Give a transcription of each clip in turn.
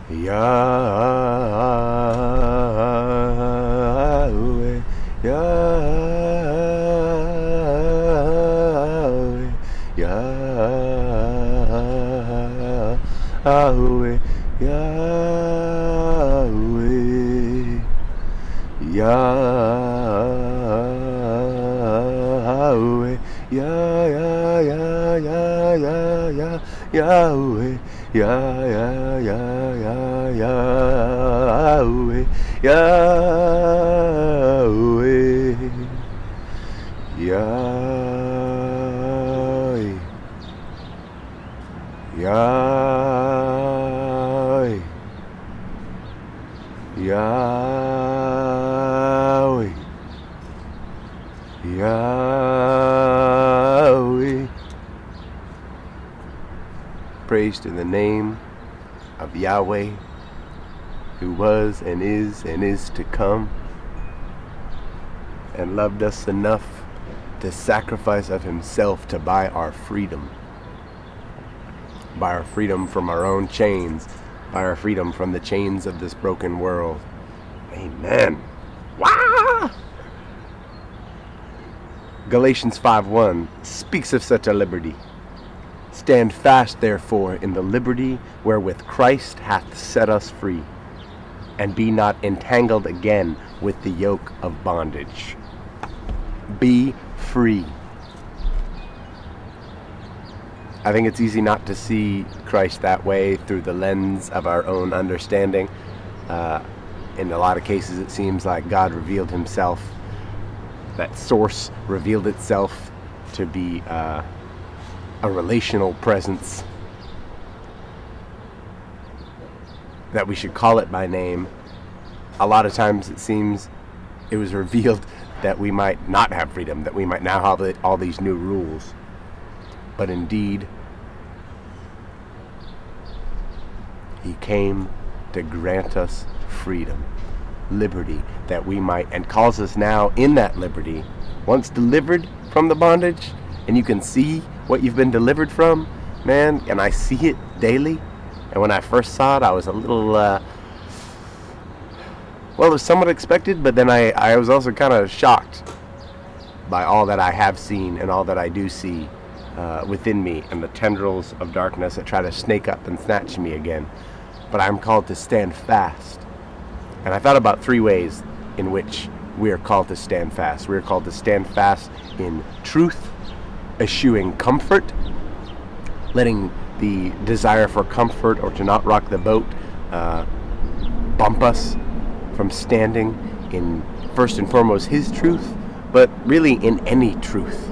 Yahweh, Yahweh, Yahweh, Yahweh, Yahweh, Yahweh, Yahweh, Yahweh, Yahweh, Yahweh, Yahweh, Yahweh. Praised in the name of Yahweh, who was and is to come, and loved us enough to sacrifice of himself to buy our freedom from our own chains, buy our freedom from the chains of this broken world. Amen. Wow! Galatians 5:1 speaks of such a liberty. Stand fast, therefore, in the liberty wherewith Christ hath set us free, and be not entangled again with the yoke of bondage. Be free. I think it's easy not to see Christ that way through the lens of our own understanding. In a lot of cases, it seems like God revealed himself, that source revealed itself to be a relational presence, that we should call it by name. A lot of times it seems it was revealed that we might not have freedom, that we might now have all these new rules. But indeed, he came to grant us freedom, liberty, that we might, and calls us now in that liberty, once delivered from the bondage, and you can see what you've been delivered from, man, and I see it daily. And when I first saw it, I was a little, well, it was somewhat expected, but then I was also kind of shocked by all that I have seen and all that I do see within me, and the tendrils of darkness that try to snake up and snatch me again. But I'm called to stand fast. And I thought about 3 ways in which we are called to stand fast. We are called to stand fast in truth, eschewing comfort, letting the desire for comfort or to not rock the boat bump us from standing in, first and foremost, his truth, but really in any truth.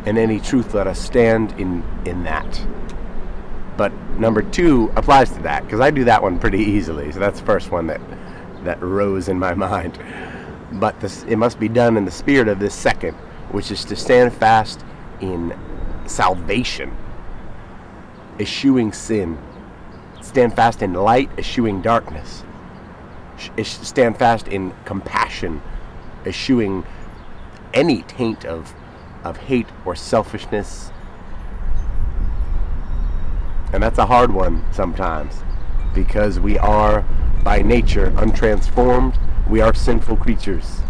In any truth, let us stand in that. But number 2 applies to that, because I do that one pretty easily. So that's the first one that rose in my mind. But it must be done in the spirit of this second, which is to stand fast in salvation, eschewing sin. Stand fast in light, eschewing darkness. Stand fast in compassion, eschewing any taint of hate or selfishness. And that's a hard one sometimes, because we are by nature untransformed. We are sinful creatures.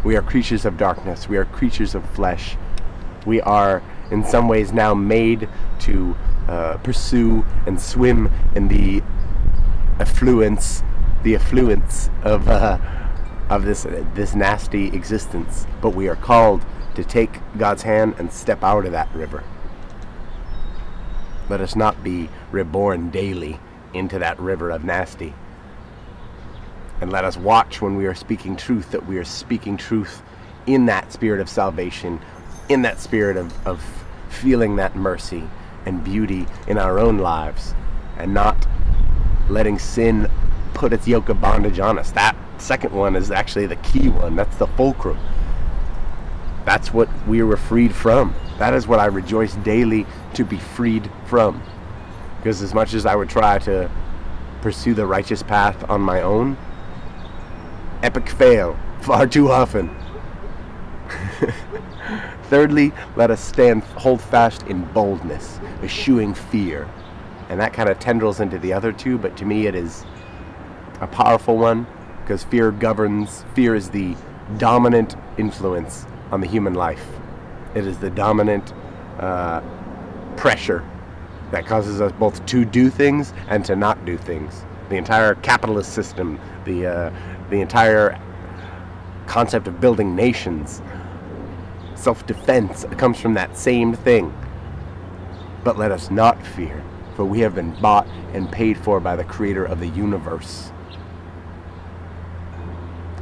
We are creatures of darkness. We are creatures of flesh. We are in some ways now made to pursue and swim in the affluence of this nasty existence. But we are called to take God's hand and step out of that river. Let us not be reborn daily into that river of nasty. And let us watch when we are speaking truth, that we are speaking truth in that spirit of salvation, in that spirit of feeling that mercy and beauty in our own lives, and not letting sin put its yoke of bondage on us. That second one is actually the key one. That's the fulcrum. That's what we were freed from. That is what I rejoice daily to be freed from. Because as much as I would try to pursue the righteous path on my own, epic fail far too often. Thirdly, let us hold fast in boldness, eschewing fear. And that kind of tendrils into the other two, but to me it is a powerful one, because fear governs. Fear is the dominant influence on the human life. It is the dominant pressure that causes us both to do things and to not do things. The entire capitalist system, the entire concept of building nations, self-defense, comes from that same thing. But let us not fear, for we have been bought and paid for by the Creator of the universe.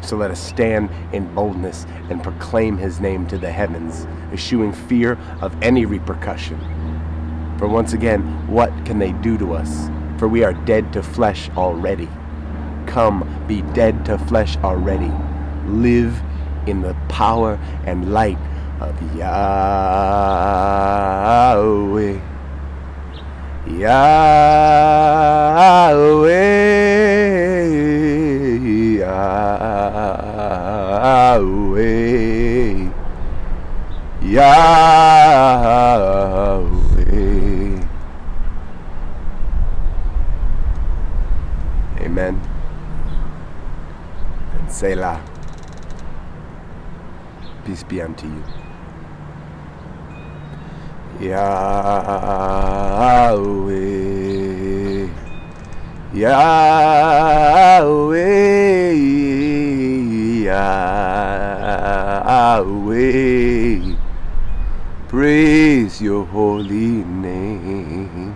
So let us stand in boldness and proclaim His name to the heavens, eschewing fear of any repercussion. For once again, what can they do to us? For we are dead to flesh already. Come, be dead to flesh already. Live in the power and light of Yahweh. Yahweh, Yahweh, Yahweh. Amen. And Selah. Peace be unto you. Yahweh, Yahweh, Yahweh, praise your holy name.